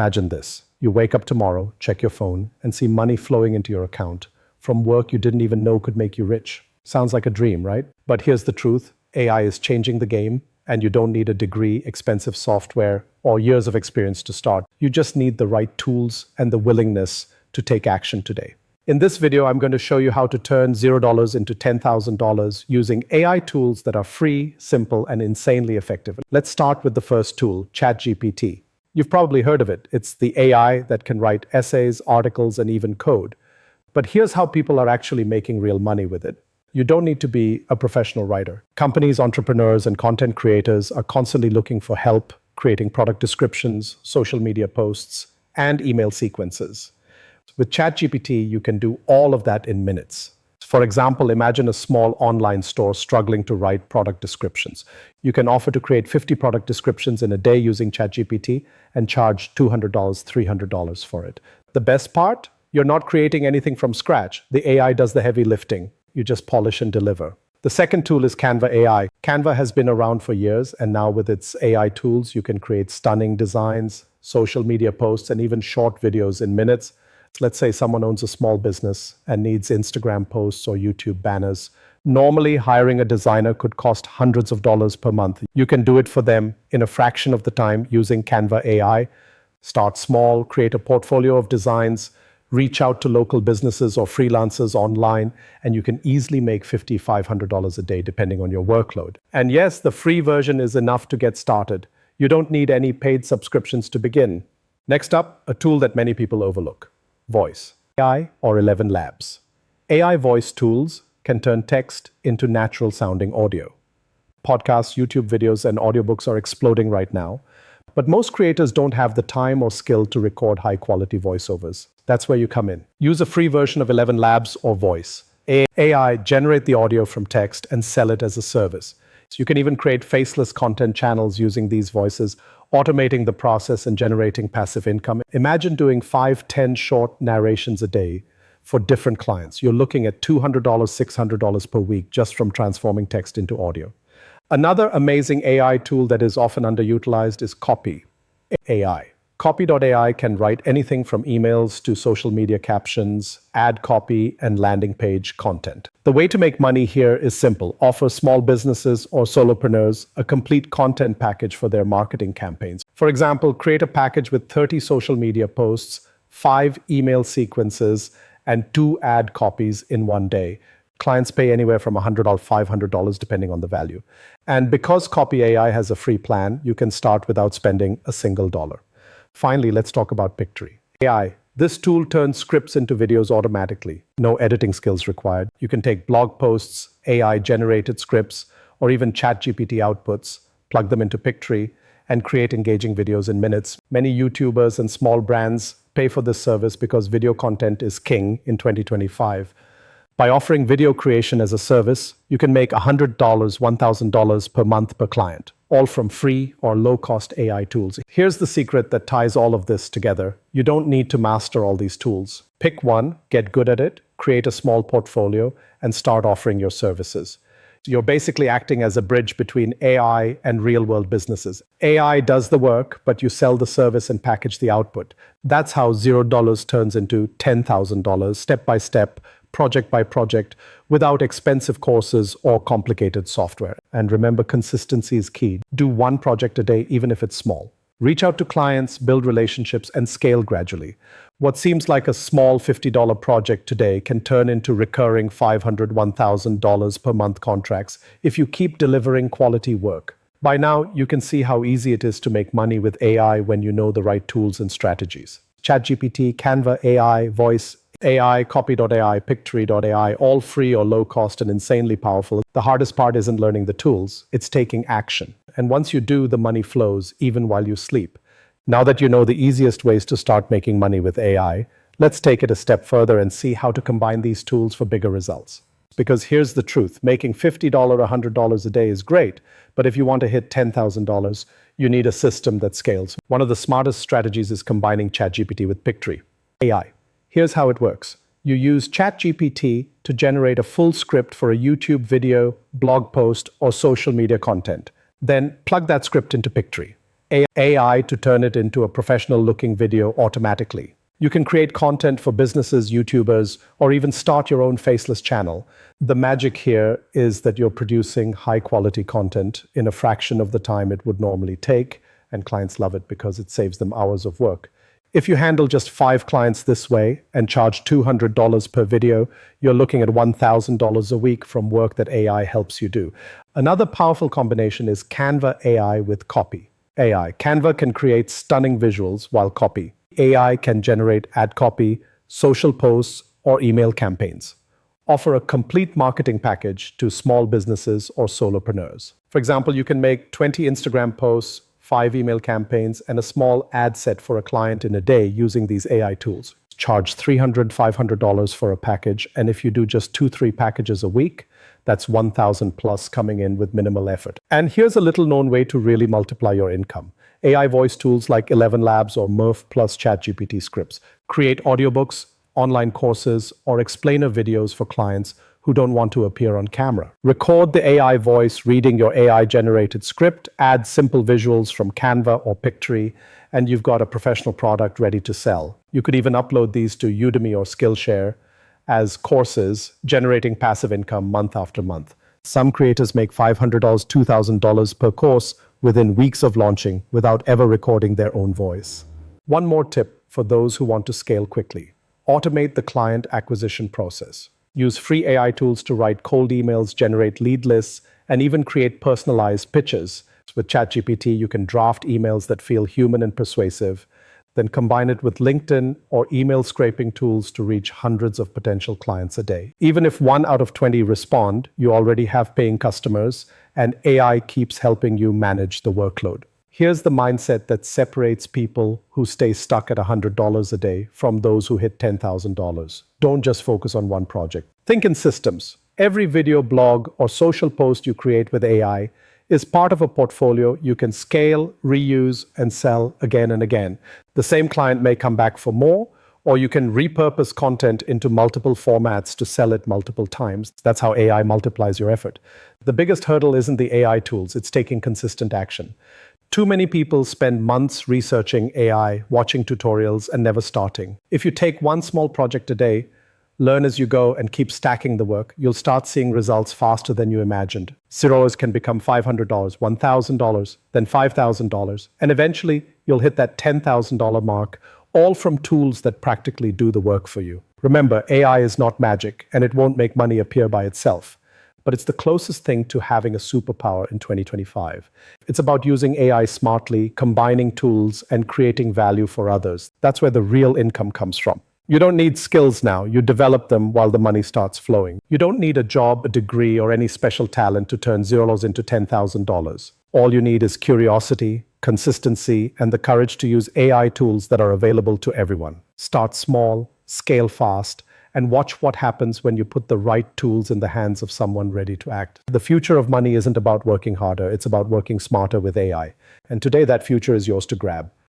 Imagine this. You wake up tomorrow, check your phone, and see money flowing into your account from work you didn't even know could make you rich. Sounds like a dream, right? But here's the truth. AI is changing the game, and you don't need a degree, expensive software, or years of experience to start. You just need the right tools and the willingness to take action today. In this video, I'm going to show you how to turn $0 into $10,000 using AI tools that are free, simple, and insanely effective. Let's start with the first tool, ChatGPT. You've probably heard of it. It's the AI that can write essays, articles, and even code. But here's how people are actually making real money with it. You don't need to be a professional writer. Companies, entrepreneurs, and content creators are constantly looking for help creating product descriptions, social media posts, and email sequences. With ChatGPT, you can do all of that in minutes. For example, imagine a small online store struggling to write product descriptions. You can offer to create 50 product descriptions in a day using ChatGPT and charge $200, $300 for it. The best part? You're not creating anything from scratch. The AI does the heavy lifting. You just polish and deliver. The second tool is Canva AI. Canva has been around for years, and now with its AI tools, you can create stunning designs, social media posts, and even short videos in minutes. Let's say someone owns a small business and needs Instagram posts or YouTube banners. Normally, hiring a designer could cost hundreds of dollars per month. You can do it for them in a fraction of the time using Canva AI. Start small, create a portfolio of designs, reach out to local businesses or freelancers online, and you can easily make $50, $500 a day depending on your workload. And yes, the free version is enough to get started. You don't need any paid subscriptions to begin. Next up, a tool that many people overlook. Voice.ai or 11 Labs. AI voice tools can turn text into natural sounding audio. Podcasts, YouTube videos, and audiobooks are exploding right now, but most creators don't have the time or skill to record high quality voiceovers. That's where you come in. Use a free version of 11 Labs or Voice. AI generate the audio from text and sell it as a service. So you can even create faceless content channels using these voices, automating the process and generating passive income. Imagine doing 5-10 short narrations a day for different clients. You're looking at $200, $600 per week just from transforming text into audio. Another amazing AI tool that is often underutilized is Copy.ai. Copy.ai can write anything from emails to social media captions, ad copy, and landing page content. The way to make money here is simple. Offer small businesses or solopreneurs a complete content package for their marketing campaigns. For example, create a package with 30 social media posts, 5 email sequences, and 2 ad copies in one day. Clients pay anywhere from $100 to $500 depending on the value. And because Copy.ai has a free plan, you can start without spending a single dollar. Finally, let's talk about Pictory.ai. This tool turns scripts into videos automatically. No editing skills required. You can take blog posts, AI-generated scripts, or even ChatGPT outputs, plug them into Pictory, and create engaging videos in minutes. Many YouTubers and small brands pay for this service because video content is king in 2025. By offering video creation as a service, you can make $100, $1,000 per month per client, all from free or low-cost AI tools. Here's the secret that ties all of this together. You don't need to master all these tools. Pick one, get good at it, create a small portfolio, and start offering your services. You're basically acting as a bridge between AI and real-world businesses. AI does the work, but you sell the service and package the output. That's how $0 turns into $10,000, step by step, project by project, without expensive courses or complicated software. And remember, consistency is key. Do one project a day, even if it's small. Reach out to clients, build relationships, and scale gradually. What seems like a small $50 project today can turn into recurring $500, $1,000 per month contracts if you keep delivering quality work. By now, you can see how easy it is to make money with AI when you know the right tools and strategies. ChatGPT, Canva AI, Voice.ai, Copy.ai, Pictory.ai, all free or low cost and insanely powerful. The hardest part isn't learning the tools, it's taking action. And once you do, the money flows even while you sleep. Now that you know the easiest ways to start making money with AI, let's take it a step further and see how to combine these tools for bigger results. Because here's the truth, making $50 or $100 a day is great, but if you want to hit $10,000, you need a system that scales. One of the smartest strategies is combining ChatGPT with Pictory.ai. Here's how it works. You use ChatGPT to generate a full script for a YouTube video, blog post, or social media content. Then plug that script into Pictory. AI to turn it into a professional looking video automatically. You can create content for businesses, YouTubers, or even start your own faceless channel. The magic here is that you're producing high quality content in a fraction of the time it would normally take, and clients love it because it saves them hours of work. If you handle just 5 clients this way and charge $200 per video, you're looking at $1,000 a week from work that AI helps you do. Another powerful combination is Canva AI with Copy.ai. Canva can create stunning visuals while Copy. AI can generate ad copy, social posts, or email campaigns. Offer a complete marketing package to small businesses or solopreneurs. For example, you can make 20 Instagram posts, 5 email campaigns, and a small ad set for a client in a day using these AI tools. Charge $300, $500 for a package, and if you do just 2-3 packages a week, that's 1,000 plus coming in with minimal effort. And here's a little known way to really multiply your income. AI voice tools like 11 Labs or Murph plus ChatGPT scripts create audiobooks, online courses, or explainer videos for clients who don't want to appear on camera. Record the AI voice reading your AI-generated script, add simple visuals from Canva or Pictory, and you've got a professional product ready to sell. You could even upload these to Udemy or Skillshare as courses, generating passive income month after month. Some creators make $500, $2,000 per course within weeks of launching without ever recording their own voice. One more tip for those who want to scale quickly. Automate the client acquisition process. Use free AI tools to write cold emails, generate lead lists, and even create personalized pitches. With ChatGPT, you can draft emails that feel human and persuasive, then combine it with LinkedIn or email scraping tools to reach hundreds of potential clients a day. Even if 1 out of 20 respond, you already have paying customers, and AI keeps helping you manage the workload. Here's the mindset that separates people who stay stuck at $100 a day from those who hit $10,000. Don't just focus on one project. Think in systems. Every video, blog, or social post you create with AI is part of a portfolio you can scale, reuse, and sell again and again. The same client may come back for more, or you can repurpose content into multiple formats to sell it multiple times. That's how AI multiplies your effort. The biggest hurdle isn't the AI tools, it's taking consistent action. Too many people spend months researching AI, watching tutorials, and never starting. If you take one small project a day, learn as you go, and keep stacking the work, you'll start seeing results faster than you imagined. $0 can become $500, $1,000, then $5,000, and eventually you'll hit that $10,000 mark, all from tools that practically do the work for you. Remember, AI is not magic, and it won't make money appear by itself. But it's the closest thing to having a superpower in 2025. It's about using AI smartly, combining tools, and creating value for others. That's where the real income comes from. You don't need skills now. You develop them while the money starts flowing. You don't need a job, a degree, or any special talent to turn $0 into $10,000. All you need is curiosity, consistency, and the courage to use AI tools that are available to everyone. Start small, scale fast, and watch what happens when you put the right tools in the hands of someone ready to act. The future of money isn't about working harder, it's about working smarter with AI. And today that future is yours to grab.